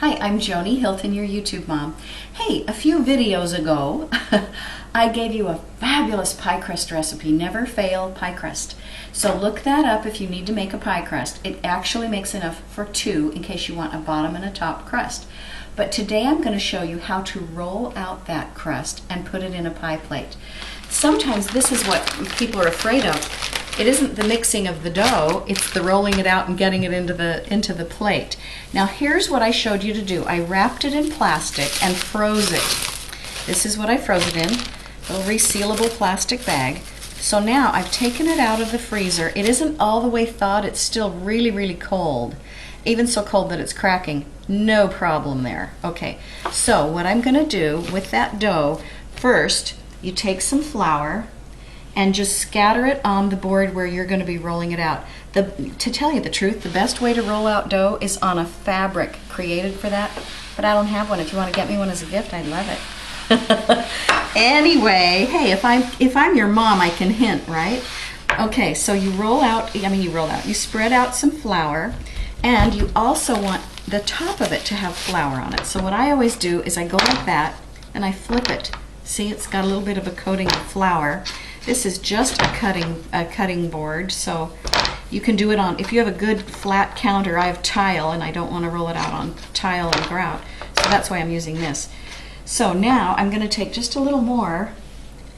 Hi, I'm Joni Hilton, your YouTube mom. Hey, a few videos ago, I gave you a fabulous pie crust recipe, never fail pie crust. So look that up if you need to make a pie crust. It actually makes enough for two in case you want a bottom and a top crust. But today I'm going to show you how to roll out that crust and put it in a pie plate. Sometimes this is what people are afraid of. It isn't the mixing of the dough, it's the rolling it out and getting it into the plate. Now here's what I showed you to do. I wrapped it in plastic and froze it. This is what I froze it in, a little resealable plastic bag. So now I've taken it out of the freezer. It isn't all the way thawed, it's still really, really cold. Even so cold that it's cracking. No problem there. Okay, so what I'm gonna do with that dough, first you take some flour and just scatter it on the board where you're going to be rolling it out. To tell you the truth, the best way to roll out dough is on a fabric created for that, but I don't have one. If you want to get me one as a gift, I'd love it. Anyway, hey, if I'm your mom, I can hint, right? Okay, so you you spread out some flour, and you also want the top of it to have flour on it. So what I always do is I go like that, and I flip it. See, it's got a little bit of a coating of flour. This is just a cutting board, so you can do it on, if you have a good flat counter. I have tile and I don't want to roll it out on tile and grout, so that's why I'm using this. So now I'm going to take just a little more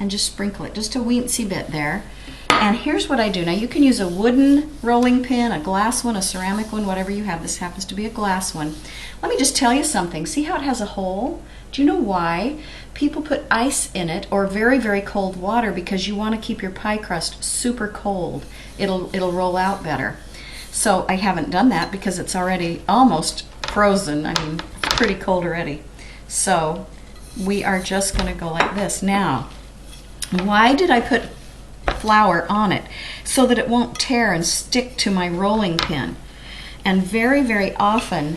and just sprinkle it, just a weensy bit there. And here's what I do. Now you can use a wooden rolling pin, a glass one, a ceramic one, whatever you have. This happens to be a glass one. Let me just tell you something. See how it has a hole? Do you know why? People put ice in it or very, very cold water because you want to keep your pie crust super cold. It'll roll out better. So I haven't done that because it's already almost frozen. I mean, it's pretty cold already. So we are just going to go like this. Now, why did I put flour on it? So that it won't tear and stick to my rolling pin. And very, very often,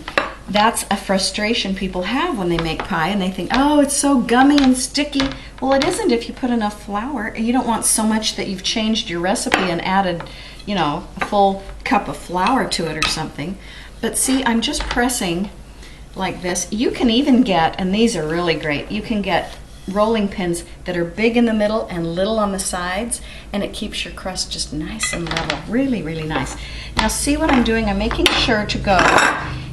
that's a frustration people have when they make pie and they think, oh, it's so gummy and sticky. Well, it isn't if you put enough flour. You don't want so much that you've changed your recipe and added, you know, a full cup of flour to it or something. But see, I'm just pressing like this. You can even get, and these are really great, you can get rolling pins that are big in the middle and little on the sides, and it keeps your crust just nice and level. Really, really nice. Now see what I'm doing? I'm making sure to go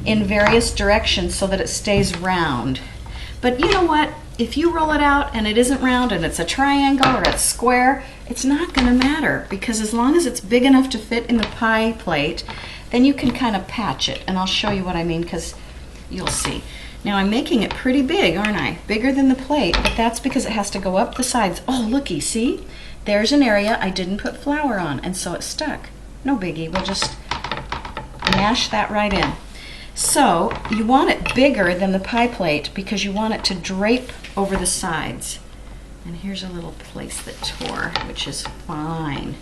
in various directions so that it stays round. But you know what? If you roll it out and it isn't round and it's a triangle or it's square, it's not going to matter, because as long as it's big enough to fit in the pie plate, then you can kind of patch it. And I'll show you what I mean, because you'll see. Now I'm making it pretty big, aren't I? Bigger than the plate, but that's because it has to go up the sides. Oh, looky, see? There's an area I didn't put flour on, and so it stuck. No biggie, we'll just mash that right in. So you want it bigger than the pie plate because you want it to drape over the sides. And here's a little place that tore, which is fine.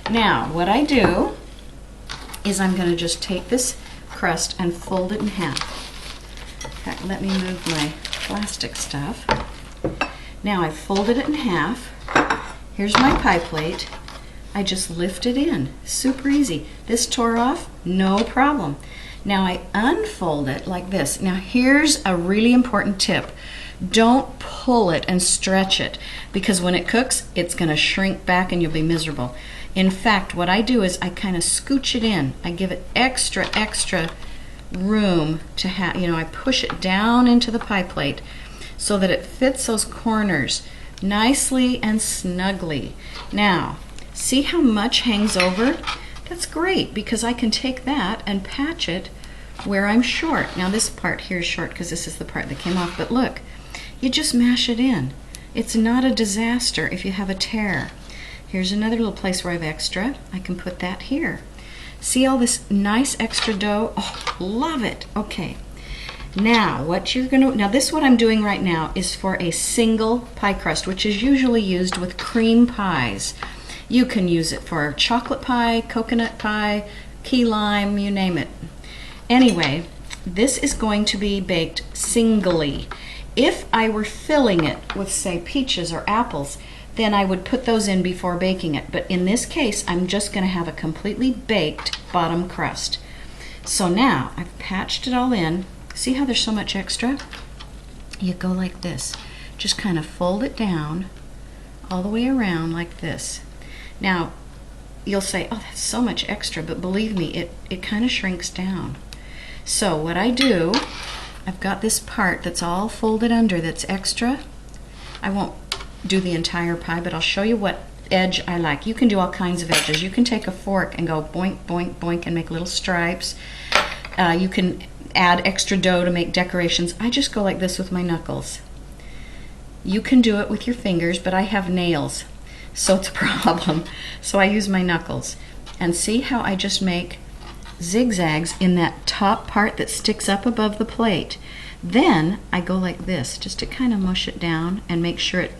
Now, what I do is I'm going to just take this crust and fold it in half. In fact, let me move my plastic stuff. Now I've folded it in half. Here's my pie plate. I just lift it in. Super easy. This tore off, no problem. Now I unfold it like this. Now here's a really important tip. Don't pull it and stretch it, because when it cooks, it's going to shrink back and you'll be miserable. In fact, what I do is I kind of scooch it in. I give it extra room to have, I push it down into the pie plate so that it fits those corners nicely and snugly. Now, see how much hangs over? That's great, because I can take that and patch it where I'm short. Now this part here is short because this is the part that came off, but look, you just mash it in. It's not a disaster if you have a tear. Here's another little place where I have extra. I can put that here. See all this nice extra dough? Oh, love it. Okay. Now, this what I'm doing right now is for a single pie crust, which is usually used with cream pies. You can use it for chocolate pie, coconut pie, key lime, you name it. Anyway, this is going to be baked singly. If I were filling it with, say, peaches or apples, then I would put those in before baking it. But in this case, I'm just going to have a completely baked bottom crust. So now I've patched it all in. See how there's so much extra? You go like this. Just kind of fold it down all the way around like this. Now, you'll say, oh, that's so much extra, but believe me, it kind of shrinks down. So what I do, I've got this part that's all folded under that's extra. I won't do the entire pie, but I'll show you what edge I like. You can do all kinds of edges. You can take a fork and go boink, boink, boink and make little stripes. You can add extra dough to make decorations. I just go like this with my knuckles. You can do it with your fingers, but I have nails, so it's a problem. So I use my knuckles. And see how I just make zigzags in that top part that sticks up above the plate. Then I go like this, just to kind of mush it down and make sure it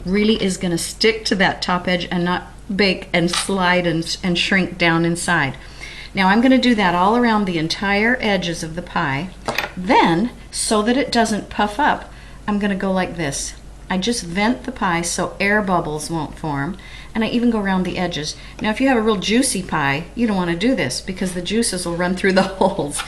really is going to stick to that top edge and not bake and slide and shrink down inside. Now I'm going to do that all around the entire edges of the pie. Then, so that it doesn't puff up, I'm going to go like this. I just vent the pie so air bubbles won't form, and I even go around the edges. Now if you have a real juicy pie, you don't want to do this because the juices will run through the holes.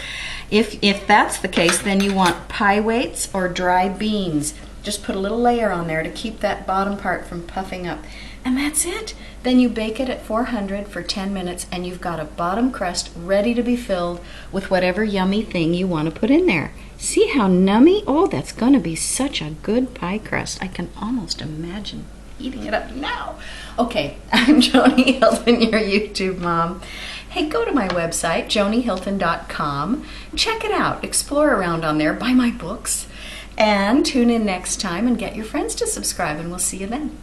If that's the case, then you want pie weights or dry beans. Just put a little layer on there to keep that bottom part from puffing up. And that's it. Then you bake it at 400 for 10 minutes and you've got a bottom crust ready to be filled with whatever yummy thing you want to put in there. See how nummy? Oh, that's going to be such a good pie crust. I can almost imagine eating it up now. Okay, I'm Joni Hilton, your YouTube mom. Hey, go to my website, jonihilton.com. Check it out. Explore around on there. Buy my books. And tune in next time and get your friends to subscribe, and we'll see you then.